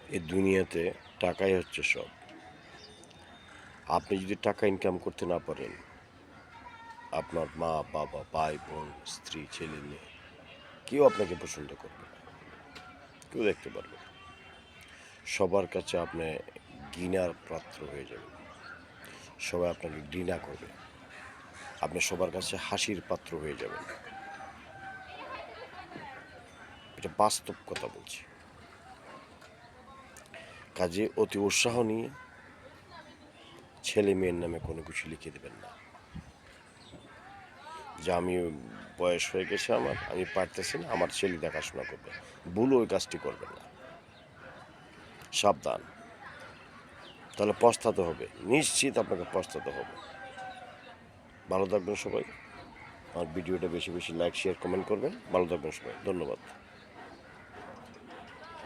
এই দুনিয়াতে টাকাই হচ্ছে সব। আপনি যদি টাকা ইনকাম করতে না পারেন, আপনার মা, বাবা, ভাই, বোন, স্ত্রী, ছেলে, মেয়ে কেউ আপনাকে পছন্দ করবে না। কেউ দেখতে পারবে না। সবার কাছে আপনি ঘৃণার পাত্র হয়ে যাবেন। সবাই আপনাকে ঘৃণা করবে। আপনি সবার কাছে হাসির পাত্র হয়ে যাবেন। এটা বাস্তব কথা বলছি। কাজে অতি উৎসাহ নিয়ে ছেলে মেয়ের নামে কোনো কিছু লিখে দেবেন না। যে আমি বয়স হয়ে গেছে আমার, আমি পারতেছি না, আমার ছেলে দেখাশোনা করবে। ভুলও ওই কাজটি করবেন না। সাবধান। তাহলে পস্তাতে হবে। নিশ্চিত আপনাকে পস্তাতে হবে। ভালো থাকবেন সবাই। আমার ভিডিওটা বেশি বেশি লাইক, শেয়ার, কমেন্ট করবেন। ভালো থাকবেন সবাই। ধন্যবাদ।